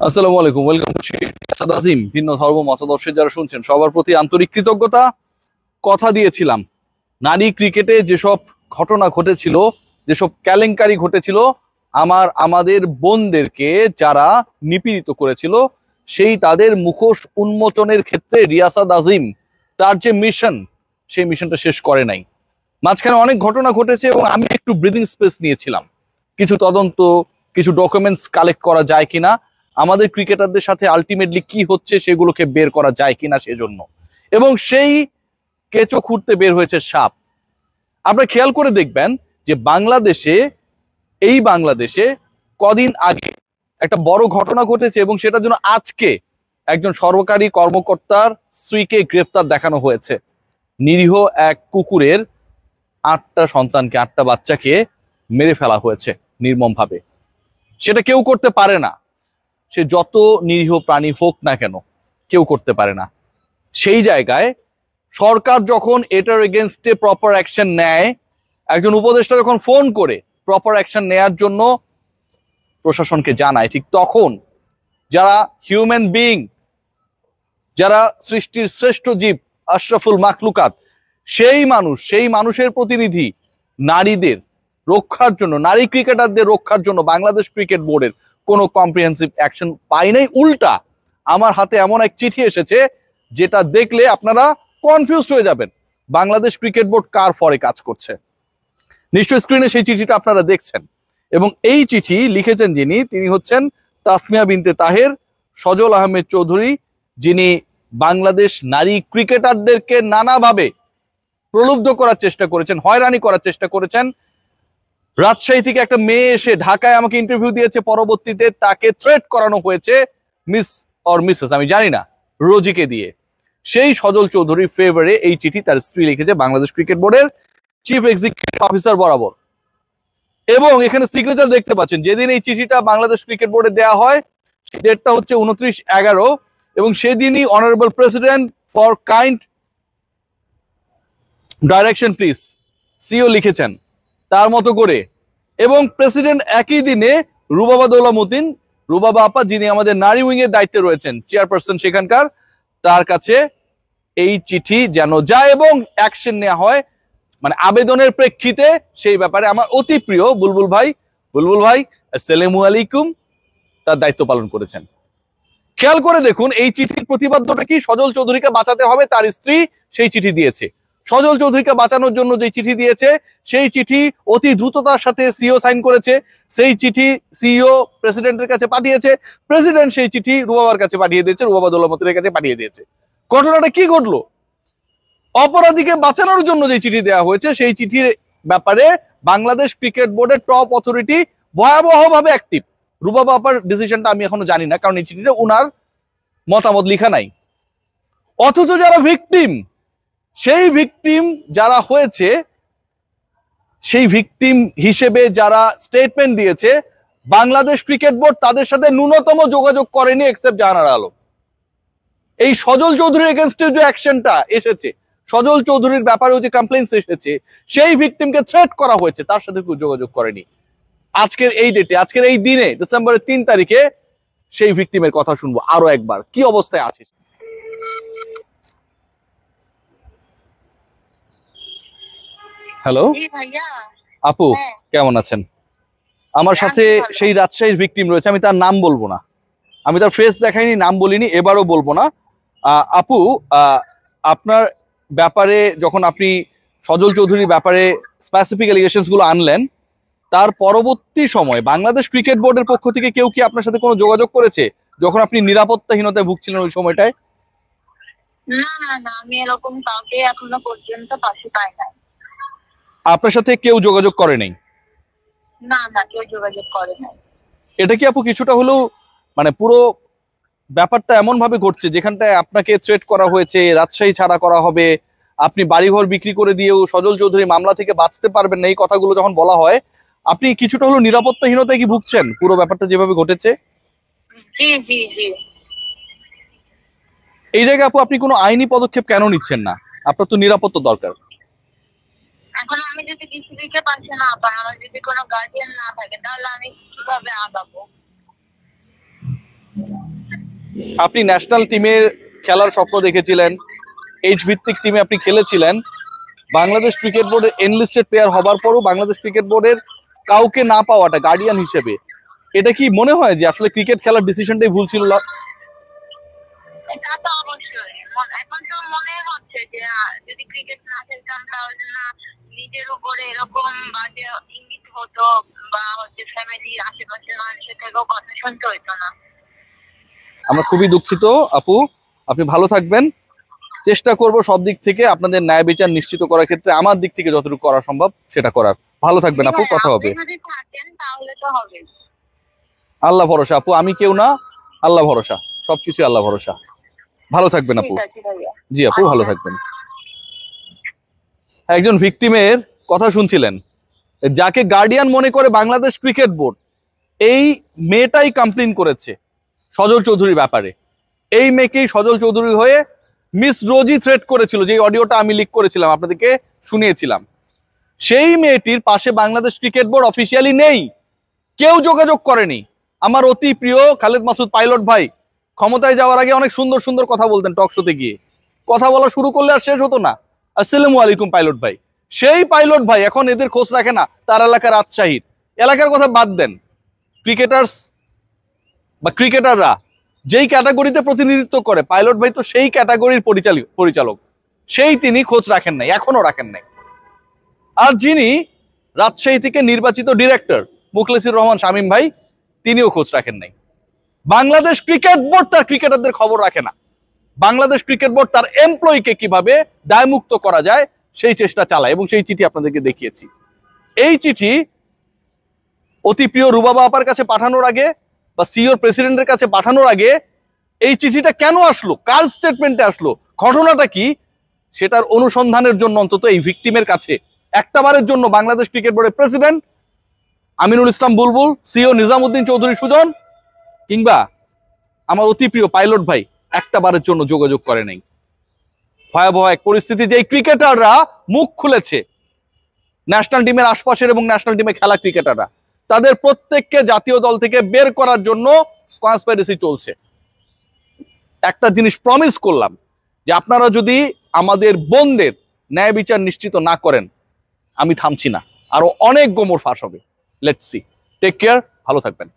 আসসালামু আলাইকুম, welcome to Asad আজিম। ভিন্ন ধর্ম মতাদর্শের যারা শুনছেন সবার প্রতি আন্তরিক কৃতজ্ঞতা। কথা দিয়েছিলাম, নারী ক্রিকেটে যেসব ঘটনা ঘটেছিল, যেসব কেলেঙ্কারি ঘটেছিল, আমাদের বোনদেরকে যারা নিপীড়িত করেছিল, সেই তাদের মুখোশ উন্মোচনের ক্ষেত্রে রিয়াসাত আজিম তার যে মিশন, সেই মিশনটা শেষ করে নাই। মাঝখানে অনেক ঘটনা ঘটেছে এবং আমি একটু ব্রিদিং স্পেস নিয়েছিলাম, কিছু তদন্ত, কিছু ডকুমেন্টস কালেক্ট করা যায় কিনা, আমাদের ক্রিকেটারদের সাথে আলটিমেটলি কি হচ্ছে সেগুলোকে বের করা যায় কিনা সেজন্য। এবং সেই কেঁচো খুঁড়তে বের হয়েছে সাপ। আপনারা খেয়াল করে দেখবেন যে বাংলাদেশে কদিন আগে একটা বড় ঘটনা ঘটেছে এবং সেটার জন্য আজকে একজন সরকারি কর্মকর্তার স্ত্রীকে গ্রেফতার দেখানো হয়েছে। নিরীহ এক কুকুরের 8টা সন্তানকে, 8টা বাচ্চাকে মেরে ফেলা হয়েছে নির্মমভাবে। সেটা কেউ করতে পারে না, সে যত নিরীহ প্রাণী হোক না কেন, কেউ করতে পারে না। সেই জায়গায় সরকার যখন এটার এগেনস্টে প্রপার অ্যাকশন নেয়, একজন উপদেষ্টা যখন ফোন করে প্রপার অ্যাকশন নেয়ার জন্য প্রশাসনকে জানায়, ঠিক তখন যারা হিউম্যান বিইং, যারা সৃষ্টির শ্রেষ্ঠ জীব, আশরাফুল মাখলুকাত, সেই মানুষের প্রতিনিধি নারীদের রক্ষার জন্য, নারী ক্রিকেটারদের রক্ষার জন্য বাংলাদেশ ক্রিকেট বোর্ডের কোনো কম্প্রিহেন্সিভ অ্যাকশন পাই নাই। উল্টা আমার হাতে এমন এক চিঠি এসেছে যেটা দেখলে আপনারা কনফিউজড হয়ে যাবেন বাংলাদেশ ক্রিকেট বোর্ড কার ফরে কাজ করছে। নিশ্চয় স্ক্রিনে সেই চিঠিটা আপনারা দেখছেন। এবং এই চিঠি লিখেছেন তিনি হচ্ছেন তাসমিয়া বিনতে তাহের, সজল আহমেদ চৌধুরী, যিনি বাংলাদেশ নারী ক্রিকেটারদেরকে নানাভাবে প্রলুব্ধ করার চেষ্টা করেছেন, হয়রানি করার চেষ্টা করেছেন। রাজশাহী থেকে একটা মেয়ে এসে ঢাকায় আমাকে ইন্টারভিউ দিয়েছে, পরবর্তীতে তাকে থ্রেট করানো হয়েছে মিস অর মিসেস আমি জানি না, রোজিকে দিয়ে। সেই সজল চৌধুরীর ফেভারে এই চিঠি তার স্ত্রী লিখেছে বাংলাদেশ ক্রিকেট বোর্ডের চিফ এক্সিকিউটিভ অফিসার বরাবর। এবং এখানে সিগনেচার দেখতে পাচ্ছেন, যেদিন এই চিঠিটা বাংলাদেশ ক্রিকেট বোর্ডে দেওয়া হয় ডেটটা হচ্ছে 29/11, এবং সেদিনই honourable president for kind direction please CO লিখেছেন তার মতো করে। এবং প্রেসিডেন্ট একই দিনে রুবাবা দৌলামুদ্দিন, রুবাবা আপা, যিনি আমাদের নারী উইং এর দায়িত্বে রয়েছেন, চেয়ারপারসন সেখানকার, তার কাছে এই চিঠি যেন যায় এবং অ্যাকশন নেওয়া হয়, মানে আবেদনের প্রেক্ষিতে। সেই ব্যাপারে আমার অতি প্রিয় বুলবুল ভাই আসসালামু আলাইকুম, তার দায়িত্ব পালন করেছেন। খেয়াল করে দেখুন এই চিঠির প্রতিবাদ্যটা কি, সজল চৌধুরীকে বাঁচাতে হবে, তার স্ত্রী সেই চিঠি দিয়েছে। সজল চৌধুরীকে বাঁচানোর জন্য যে চিঠি দিয়েছে, সেই চিঠি অতি দ্রুততার সাথে সিও সাইন করেছে, সেই চিঠি সিও প্রেসিডেন্টের কাছে পাঠিয়েছে, প্রেসিডেন্ট সেই চিঠি রুবাবার কাছে পাঠিয়ে দিয়েছে, রুবাবা দৌলামতের কাছে পাঠিয়ে দিয়েছে। ঘটনাটা কি ঘটলো? অপরাধীকে বাঁচানোর জন্য যে চিঠি দেওয়া হয়েছে, সেই চিঠির ব্যাপারে বাংলাদেশ ক্রিকেট বোর্ডের টপ অথরিটি ভয়াবহভাবে অ্যাক্টিভ। রুবাবা আপার ডিসিশনটা আমি এখনো জানি না, কারণ এই চিঠিটা উনার মতামত লেখা নাই। অথচ যারা ভিকটিম, সেই ভিকটিম যারা হয়েছে, সেই ভিকটিম হিসেবে যারা স্টেটমেন্ট দিয়েছে, বাংলাদেশ ক্রিকেট বোর্ড তাদের সাথে ন্যূনতম যোগাযোগ করেনি এক্সেপ্ট জাহানারা আলম। এই সজল চৌধুরীর এগেনস্টে যে অ্যাকশনটা এসেছে, সজল চৌধুরীর ব্যাপারেও যে কমপ্লেইন্স এসেছে, সেই ভিকটিমকে থ্রেট করা হয়েছে, তার সাথে কেউ যোগাযোগ করেনি। আজকের এই ডেটে, আজকের এই দিনে, ডিসেম্বরের 3 তারিখে সেই ভিকটিমের কথা শুনবো আরো একবার, কি অবস্থায় আছে। হ্যালো আপু, কেমন আছেন? আমার সাথে সেই রাজশাহীর ভিকটিম রয়েছে, আমি তার নাম বলবো না, আমি তার ফেস দেখাইনি, নাম বলিনি, এবারও বলবো না। আপু, আপনার ব্যাপারে যখন আপনি সজল চৌধুরীর ব্যাপারে স্পেসিফিক এলিগেশনস গুলো আনলেন, তার পরবর্তী সময় বাংলাদেশ ক্রিকেট বোর্ডের পক্ষ থেকে কেউ কি আপনার সাথে কোনো যোগাযোগ করেছে যখন আপনি নিরাপত্তাহীনতায় ভুগছিলেন ওই সময়টায়? না, আমি এরকম কাউকে এখনো পর্যন্ত পাশে পাই নাই। আপনার সাথে কেউ যোগাযোগ করে নাই? না, কেউ যোগাযোগ করে নাই। এটা কি আপু কিছুটা হলেও, মানে পুরো ব্যাপারটা এমন ভাবে ঘটছে যেখানটায় আপনাকে থ্রেট করা হয়েছে, রাজশাহী ছাড়া করা হবে, আপনি বাড়িঘর বিক্রি করে দিয়েও সজল চৌধুরী মামলা থেকে বাঁচতে পারবেন না, এই কথাগুলো যখন বলা হয়, আপনি কিছুটা হলেও নিরাপত্তাহীনতায় কি ভুগছেন পুরো ব্যাপারটা যেভাবে ঘটেছে? জি। এই জায়গায় আপু আপনি কোনো আইনি পদক্ষেপ কেন নিচ্ছেন না? আপনার তো নিরাপত্তা দরকার। এখন আমি যদি ডিসিপিকে পাশে না পাই, আমার যদি কোনো গার্ডিয়ান না থাকে, তাহলে আমি কিভাবে আগাবো? আপনি ন্যাশনাল টিমের খেলার স্বপ্ন দেখেছিলেন, এইচ ভিত্তিক টিমে আপনি খেলেছিলেন, বাংলাদেশ ক্রিকেট বোর্ডের এনলিস্টেড প্লেয়ার হবার পরও বাংলাদেশ ক্রিকেট বোর্ডের কাউকে না পাওয়াটা গার্ডিয়ান হিসেবে, এটা কি মনে হয় যে আসলে ক্রিকেট খেলার ডিসিশনটাই ভুল ছিল? এটা তো অবশ্যই এখন তো মনে হচ্ছে যে যদি ক্রিকেট না খেলতাম তাহলে না নিজের উপরে এরকম বাজে ইঙ্গিত হতো বা হচ্ছে ফ্যামিলির আশেপাশের মানুষের থেকেও কথা শুনতে হইতো না। আমরা খুবই দুঃখিত আপু, আপনি ভালো থাকবেন। চেষ্টা করব সব দিক থেকে আপনাদের ন্যায় বিচার নিশ্চিত করার ক্ষেত্রে আমার দিক থেকে যতটুকু করা সম্ভব সেটা করার। ভালো থাকবেন আপু, কথা হবে। যদি থাকেন তাহলে তো হবে। আল্লাহ ভরসা আপু, আমি কেউ না, আল্লাহ ভরসা, সবকিছু আল্লাহ ভরসা। ভালো থাকবেন আপু। জি আপু, ভালো থাকবেন। একজন ভিকটিমের কথা শুনছিলেন, যাকে গার্ডিয়ান মনে করে বাংলাদেশ ক্রিকেট বোর্ড, এই মেয়েটাই কমপ্লেইন করেছে সজল চৌধুরীর ব্যাপারে। এই মেয়েকেই সজল চৌধুরী হয়ে মিস রোজি থ্রেট করেছিল, যে অডিওটা আমি লিক করেছিলাম, আপনাদেরকে শুনিয়েছিলাম। সেই মেয়েটির পাশে বাংলাদেশ ক্রিকেট বোর্ড অফিসিয়ালি নেই, কেউ যোগাযোগ করেনি। আমার অতি প্রিয় খালেদ মাসুদ পাইলট ভাই ক্ষমতায় যাওয়ার আগে অনেক সুন্দর সুন্দর কথা বলতেন টক শোতে গিয়ে, কথা বলা শুরু করলে আর শেষ হতো না। আসসালামু আলাইকুম পাইলট ভাই। সেই পাইলট ভাই এখন এদের খোঁজ রাখে না, তার এলাকার রাজশাহীর এলাকার কথা বাদ দেন, ক্রিকেটার্স বা ক্রিকেটাররা যেই ক্যাটাগরিতে প্রতিনিধিত্ব করে, পাইলট ভাই তো সেই ক্যাটাগরির পরিচালক, সেই তিনি খোঁজ রাখেন নাই, এখনো রাখেন নাই। আর যিনি রাজশাহী থেকে নির্বাচিত ডিরেক্টর মুখলেসুর রহমান শামীম ভাই, তিনিও খোঁজ রাখেন নাই। বাংলাদেশ ক্রিকেট বোর্ড তার ক্রিকেটারদের খবর রাখে না। বাংলাদেশ ক্রিকেট বোর্ড তার এমপ্লয়িকে কিভাবে দায়মুক্ত করা যায় সেই চেষ্টা চালায়, এবং সেই চিঠি আপনাদেরকে দেখিয়েছি। এই চিঠি অতি প্রিয় রুবাবা আপার কাছে পাঠানোর আগে বা সিওর প্রেসিডেন্টের কাছে পাঠানোর আগে এই চিঠিটা কেন আসলো, কার স্টেটমেন্টে আসলো, ঘটনাটা কি, সেটার অনুসন্ধানের জন্য অন্তত এই ভিকটিমের কাছে একটাবারের জন্য বাংলাদেশ ক্রিকেট বোর্ডের প্রেসিডেন্ট আমিনুল ইসলাম বুলবুল, সিও নিজামুদ্দিন চৌধুরী সুজন, কিংবা আমার অতি প্রিয় পাইলট ভাই একটাবারের জন্য যোগাযোগ করে নাই। ভয়াবহ এক পরিস্থিতি, যে ক্রিকেটাররা মুখ খুলেছে, ন্যাশনাল টিমের আশপাশের এবং ন্যাশনাল টিমে খেলা ক্রিকেটাররা, তাদের প্রত্যেককে জাতীয় দল থেকে বের করার জন্য কনস্পাইরেসি চলছে। একটা জিনিস প্রমিস করলাম, যে আপনারা যদি আমাদের বোনদের ন্যায় বিচার নিশ্চিত না করেন, আমি থামছি না, আরো অনেক গোমর ফাঁস হবে। Let's see. টেক কেয়ার, ভালো থাকবেন।